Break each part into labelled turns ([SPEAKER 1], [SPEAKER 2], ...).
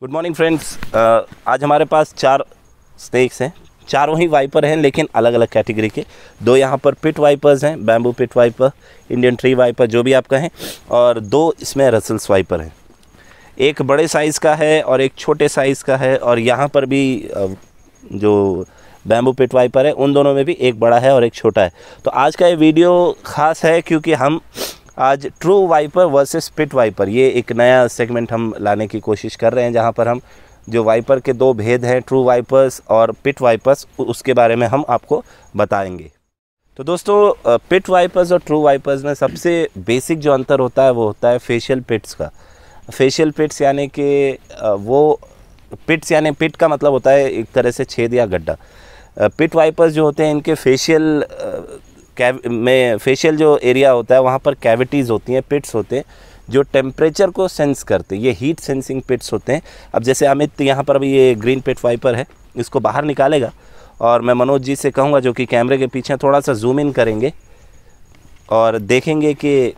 [SPEAKER 1] Good morning friends. आज हमारे पास 4 snacks हैं। चारों ही वाइपर हैं, लेकिन अलग अलग कैटेगरी के। 2 यहाँ पर पिट वाइपर्स हैं, bamboo pit viper, Indian tree viper, जो भी आप कहें, और 2 इसमें रसल्स वाइपर हैं। एक बड़े साइज़ का है और एक छोटे साइज़ का है, और यहाँ पर भी जो बैम्बू पिट वाइपर है उन दोनों में भी एक बड़ा है और एक छोटा है। तो आज का ये वीडियो ख़ास है क्योंकि हम आज true viper versus pit viper, ये एक नया सेगमेंट हम लाने की कोशिश कर रहे हैं, जहाँ पर हम जो वाइपर के 2 भेद हैं, ट्रू वाइपर्स और पिट वाइपर्स, उसके बारे में हम आपको बताएंगे। तो दोस्तों, पिट वाइपर्स और ट्रू वाइपर्स में सबसे बेसिक जो अंतर होता है वो होता है फेशियल पिट्स का। फेशियल पिट्स यानी कि वो पिट्स यानी पिट का मतलब होता है एक तरह से छेद या गड्ढा। पिट वाइपर्स जो होते हैं इनके फेशियल जो एरिया होता है वहाँ पर कैविटीज़ होती हैं, पिट्स होते हैं जो टेम्परेचर को सेंस करते हैं। ये हीट सेंसिंग पिट्स होते हैं। अब जैसे अमित यहाँ पर अभी ये ग्रीन पिट वाइपर है, इसको बाहर निकालेगा और मैं मनोज जी से कहूँगा, जो कि कैमरे के पीछे, थोड़ा सा जूम इन करेंगे और देखेंगे कि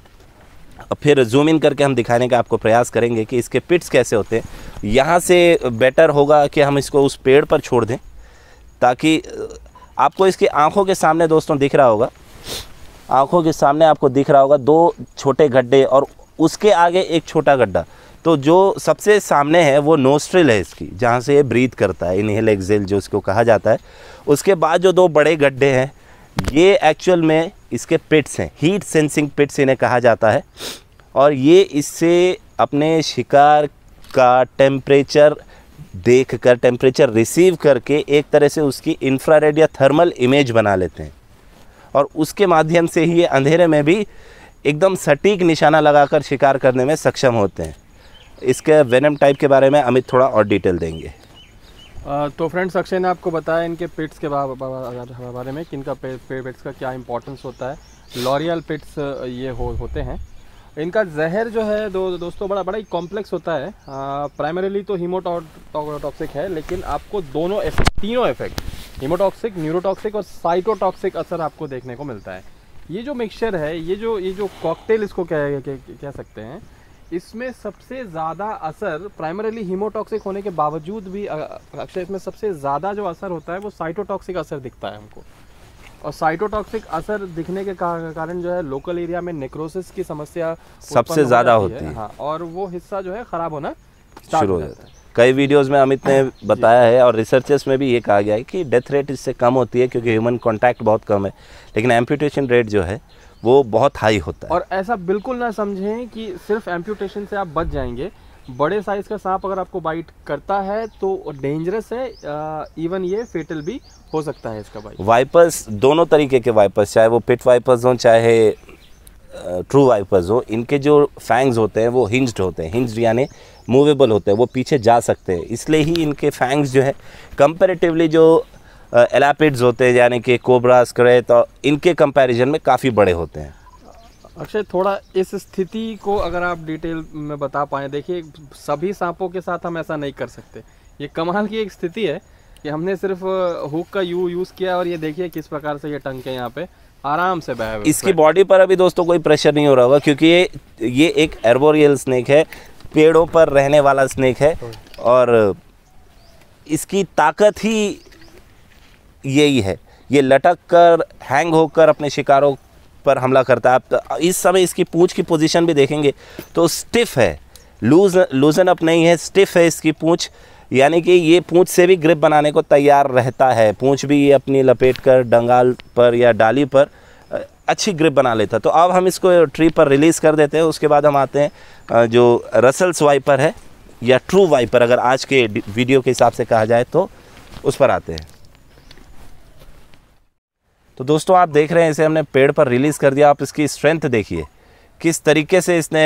[SPEAKER 1] फिर जूम इन करके हम दिखाने का आपको प्रयास करेंगे कि इसके पिट्स कैसे होते हैं। यहाँ से बेटर होगा कि हम इसको उस पेड़ पर छोड़ दें, ताकि आपको इसकी आंखों के सामने दोस्तों दिख रहा होगा, आंखों के सामने आपको दिख रहा होगा 2 छोटे गड्ढे और उसके आगे एक छोटा गड्ढा। तो जो सबसे सामने है वो नोस्ट्रिल है इसकी, जहाँ से ये ब्रीथ करता है, इनहेल एक्सेल जो इसको कहा जाता है। उसके बाद जो 2 बड़े गड्ढे हैं ये एक्चुअल में इसके पिट्स हैं, हीट सेंसिंग पिट्स इन्हें कहा जाता है। और ये इससे अपने शिकार का टेम्परेचर देखकर, टेम्परेचर रिसीव करके एक तरह से उसकी इंफ्रारेड या थर्मल इमेज बना लेते हैं, और उसके माध्यम से ही ये अंधेरे में भी एकदम सटीक निशाना लगाकर शिकार करने में सक्षम होते हैं। इसके वेनम टाइप के बारे में अमित थोड़ा और डिटेल देंगे।
[SPEAKER 2] तो फ्रेंड्स, अक्षय ने आपको बताया इनके पिट्स के बारे में कि इनका पिट्स का क्या इंपॉर्टेंस होता है। लॉरियल पिट्स ये होते हैं। इनका जहर जो है दोस्तों बड़ा ही कॉम्प्लेक्स होता है। प्राइमरीली तो हीमोटॉक्सिक है, लेकिन आपको तीनों इफेक्ट, हीमोटॉक्सिक, न्यूरोटॉक्सिक और साइटोटॉक्सिक असर आपको देखने को मिलता है। ये जो मिक्सचर है, ये जो कॉकटेल इसको कह सकते हैं, इसमें सबसे ज़्यादा असर प्राइमरीली हीमोटॉक्सिक होने के बावजूद भी अक्सर इसमें सबसे ज़्यादा जो असर होता है वो साइटोटॉक्सिक असर दिखता है हमको। और साइटोटॉक्सिक असर दिखने के कारण जो है लोकल एरिया में नेक्रोसिस की समस्या
[SPEAKER 1] सबसे ज़्यादा होती है।
[SPEAKER 2] हाँ, और वो हिस्सा जो है ख़राब होना शुरू हो जाता है।
[SPEAKER 1] कई वीडियोस में अमित ने बताया है और रिसर्चर्स में भी ये कहा गया है कि डेथ रेट इससे कम होती है क्योंकि ह्यूमन कांटेक्ट बहुत कम है, लेकिन एम्पुटेशन रेट जो है वो बहुत हाई होता है।
[SPEAKER 2] और ऐसा बिल्कुल ना समझें कि सिर्फ एम्पुटेशन से आप बच जाएंगे। बड़े साइज़ का सांप अगर आपको बाइट करता है तो डेंजरस है, इवन ये फेटल भी हो सकता है इसका बाइट।
[SPEAKER 1] वाइपर्स, दोनों तरीके के वाइपर्स, चाहे वो पिट वाइपर्स हों चाहे ट्रू वाइपर्स हो, इनके जो फैंग्स होते हैं वो हिंज्ड होते हैं। हिंज्ड यानी मूवेबल होते हैं, वो पीछे जा सकते हैं। इसलिए ही इनके फैंग्स जो है कंपैरेटिवली जो एलापिड्स होते हैं यानी कि कोबरा, स्क्रेट, और इनके कंपैरिजन में काफ़ी बड़े होते हैं।
[SPEAKER 2] अक्षय, थोड़ा इस स्थिति को अगर आप डिटेल में बता पाएँ। देखिए, सभी सांपों के साथ हम ऐसा नहीं कर सकते। ये कमाल की एक स्थिति है कि हमने सिर्फ हुक का यूज़ किया और ये देखिए किस प्रकार से ये टंके यहाँ पे आराम से बह।
[SPEAKER 1] इसकी बॉडी पर अभी दोस्तों कोई प्रेशर नहीं हो रहा होगा क्योंकि ये एक एर्बोरियल स्नेक है, पेड़ों पर रहने वाला स्नेक है, और इसकी ताकत ही यही है। ये लटक कर, हैंग होकर अपने शिकारों पर हमला करता है। आप इस समय इसकी पूंछ की पोजीशन भी देखेंगे तो स्टिफ है, लूजन अप नहीं है, स्टिफ है इसकी पूंछ, यानी कि ये पूंछ से भी ग्रिप बनाने को तैयार रहता है। पूंछ भी ये अपनी लपेट कर डंगाल पर या डाली पर अच्छी ग्रिप बना लेता है। तो अब हम इसको ट्री पर रिलीज़ कर देते हैं। उसके बाद हम आते हैं जो रसल्स वाइपर है या ट्रू वाइपर, अगर आज के वीडियो के हिसाब से कहा जाए तो, उस पर आते हैं। तो दोस्तों, आप देख रहे हैं इसे हमने पेड़ पर रिलीज़ कर दिया। आप इसकी स्ट्रेंथ देखिए किस तरीके से इसने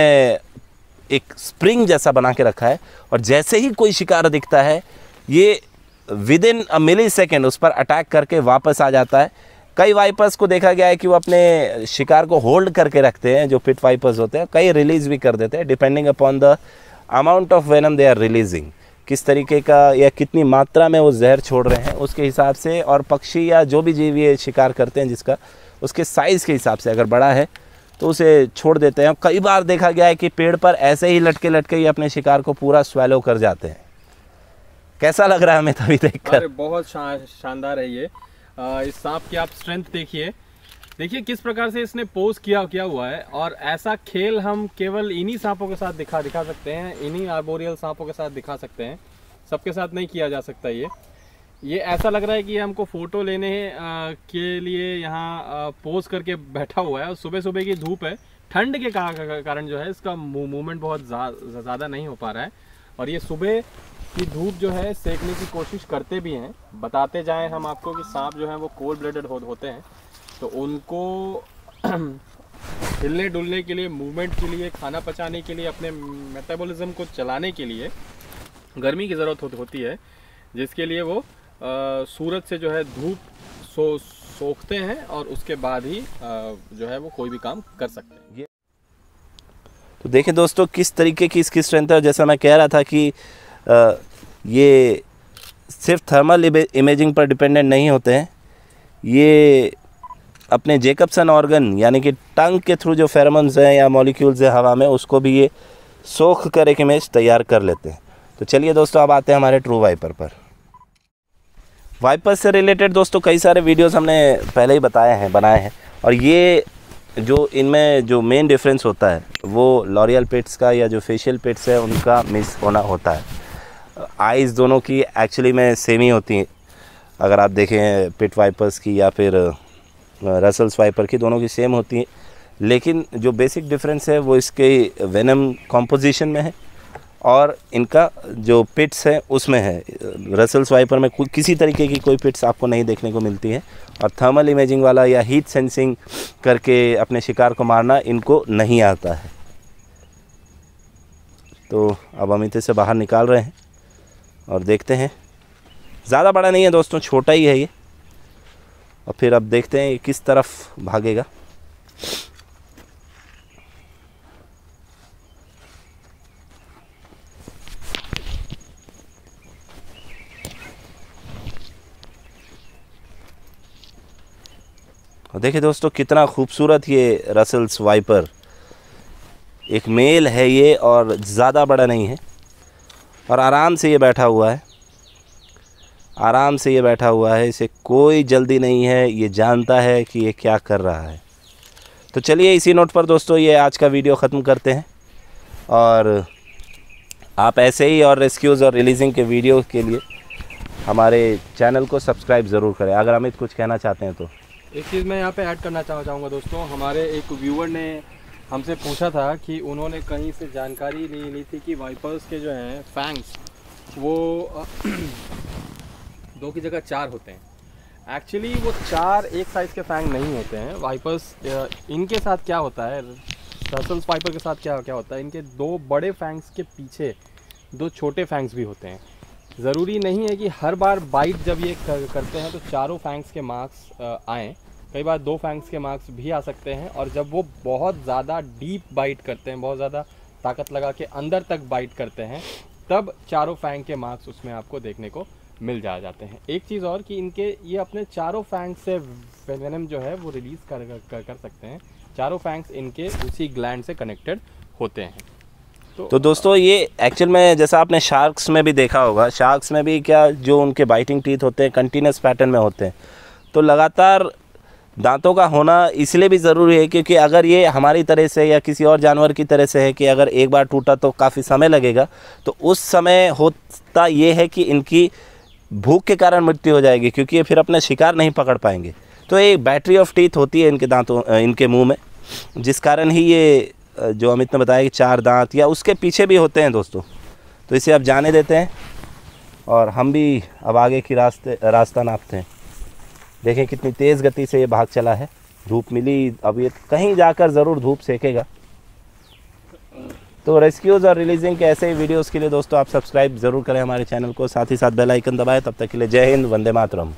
[SPEAKER 1] एक स्प्रिंग जैसा बना के रखा है, और जैसे ही कोई शिकार दिखता है ये विदिन अ मिली सेकेंड उस पर अटैक करके वापस आ जाता है। कई वाइपर्स को देखा गया है कि वो अपने शिकार को होल्ड करके रखते हैं, जो पिट वाइपर्स होते हैं। कई रिलीज़ भी कर देते हैं, depending upon the amount of venom they are releasing, किस तरीके का या कितनी मात्रा में वो जहर छोड़ रहे हैं उसके हिसाब से, और पक्षी या जो भी जीव ये शिकार करते हैं जिसका, उसके साइज़ के हिसाब से अगर बड़ा है तो उसे छोड़ देते हैं। कई बार देखा गया है कि पेड़ पर ऐसे ही लटके लटके ही अपने शिकार को पूरा स्वेलो कर जाते हैं। कैसा लग रहा है हमें तभी देखकर?
[SPEAKER 2] अरे बहुत शानदार है ये। इस सांप की आप स्ट्रेंथ देखिए किस प्रकार से इसने पोज किया हुआ है। और ऐसा खेल हम केवल इन्हीं सांपों के साथ दिखा सकते हैं, इन्हीं आर्बोरियल सांपों के साथ दिखा सकते हैं, सबके साथ नहीं किया जा सकता। ये ऐसा लग रहा है कि हमको फ़ोटो लेने के लिए यहाँ पोज करके बैठा हुआ है। और सुबह सुबह की धूप है, ठंड के कारण जो है इसका मूवमेंट बहुत ज़्यादा नहीं हो पा रहा है। और ये सुबह की धूप जो है सेकने की कोशिश करते भी हैं। बताते जाएं हम आपको कि सांप जो है वो कोल्ड ब्लडेड होते हैं, तो उनको हिलने डुलने के लिए, मूवमेंट के लिए, खाना पचाने के लिए, अपने मेटाबॉलिज्म को चलाने के लिए गर्मी की ज़रूरत होती है, जिसके लिए वो सूरज से जो है धूप सोखते हैं और उसके बाद ही जो है वो कोई भी काम कर सकते हैं।
[SPEAKER 1] तो देखें दोस्तों किस तरीके की इसकी स्ट्रेंथ है। जैसा मैं कह रहा था कि ये सिर्फ थर्मल इमेजिंग पर डिपेंडेंट नहीं होते हैं, ये अपने जेकबसन ऑर्गन यानी कि टंग के थ्रू जो फेरोमोन्स हैं या मॉलिक्यूल्स हैं हवा में, उसको भी ये सोख कर एक इमेज तैयार कर लेते हैं। तो चलिए दोस्तों अब आते हैं हमारे ट्रू वाइपर पर। वाइपर से रिलेटेड दोस्तों कई सारे वीडियोस हमने पहले ही बनाए हैं। और ये जो इनमें जो मेन डिफरेंस होता है वो लॉरियल पिट्स का या जो फेशियल पिट्स है उनका मिस होना होता है। आइज़ दोनों की एक्चुअली में सेम ही होती हैं। अगर आप देखें पिट वाइपर्स की या फिर रसल्स वाइपर की, दोनों की सेम होती हैं, लेकिन जो बेसिक डिफरेंस है वो इसके वेनम कॉम्पोजिशन में है और इनका जो पिट्स है उसमें है। रसल्स वाइपर में किसी तरीके की कोई पिट्स आपको नहीं देखने को मिलती है और थर्मल इमेजिंग वाला या हीट सेंसिंग करके अपने शिकार को मारना इनको नहीं आता है। तो अब हम इसे बाहर निकाल रहे हैं और देखते हैं। ज़्यादा बड़ा नहीं है दोस्तों, छोटा ही है ये। और फिर अब देखते हैं ये किस तरफ भागेगा। और देखिए दोस्तों कितना खूबसूरत ये रसल्स वाइपर, एक मेल है ये और ज़्यादा बड़ा नहीं है और आराम से ये बैठा हुआ है, आराम से ये बैठा हुआ है। इसे कोई जल्दी नहीं है, ये जानता है कि ये क्या कर रहा है। तो चलिए इसी नोट पर दोस्तों ये आज का वीडियो ख़त्म करते हैं। और आप ऐसे ही और रेस्क्यूज़ और रिलीजिंग के वीडियो के लिए हमारे चैनल को सब्सक्राइब ज़रूर करें। अगर अमित कुछ कहना चाहते हैं तो।
[SPEAKER 2] एक चीज़ मैं यहाँ पे ऐड करना चाहूँगा दोस्तों। हमारे एक व्यूअर ने हमसे पूछा था कि उन्होंने कहीं से जानकारी ली थी कि वाइपर्स के जो हैं फैंग्स वो 2 की जगह 4 होते हैं। एक्चुअली वो 4 एक साइज़ के फैंग नहीं होते हैं वाइपर्स। इनके साथ क्या होता है, रसल्स वाइपर के साथ क्या होता है, इनके 2 बड़े फैंग्स के पीछे 2 छोटे फैंग्स भी होते हैं। ज़रूरी नहीं है कि हर बार बाइट जब ये करते हैं तो चारों फैंग्स के मार्क्स आएँ। कई बार 2 फैंग्स के मार्क्स भी आ सकते हैं। और जब वो बहुत ज़्यादा डीप बाइट करते हैं, बहुत ज़्यादा ताकत लगा के अंदर तक बाइट करते हैं, तब चारों फैंग के मार्क्स उसमें आपको देखने को मिल जाते हैं। एक चीज़ और कि इनके ये अपने चारों फैंग से वेनम जो है वो रिलीज़ कर सकते हैं। चारों फैंग्स इनके उसी ग्लैंड से कनेक्टेड होते हैं। तो
[SPEAKER 1] दोस्तों ये एक्चुअल में जैसा आपने शार्क्स में भी देखा होगा, शार्क्स में भी क्या जो उनके बाइटिंग टीथ होते हैं कंटिन्यूस पैटर्न में होते हैं। तो लगातार दांतों का होना इसलिए भी ज़रूरी है क्योंकि अगर ये हमारी तरह से या किसी और जानवर की तरह से है कि अगर एक बार टूटा तो काफ़ी समय लगेगा, तो उस समय होता ये है कि इनकी भूख के कारण मृत्यु हो जाएगी क्योंकि ये फिर अपना शिकार नहीं पकड़ पाएंगे। तो एक बैटरी ऑफ टीथ होती है इनके दांतों, इनके मुंह में, जिस कारण ही ये जो अमित ने बताया कि 4 दांत या उसके पीछे भी होते हैं दोस्तों। तो इसे अब जाने देते हैं और हम भी अब आगे की रास्ता नापते हैं। देखें कितनी तेज़ गति से ये भाग चला है। धूप मिली, अब ये कहीं जाकर ज़रूर धूप सेकेगा। तो रेस्क्यूज़ और रिलीजिंग के ऐसे ही वीडियोस के लिए दोस्तों आप सब्सक्राइब ज़रूर करें हमारे चैनल को, साथ ही साथ बेल आइकन दबाएं। तब तक के लिए जय हिंद, वंदे मातरम।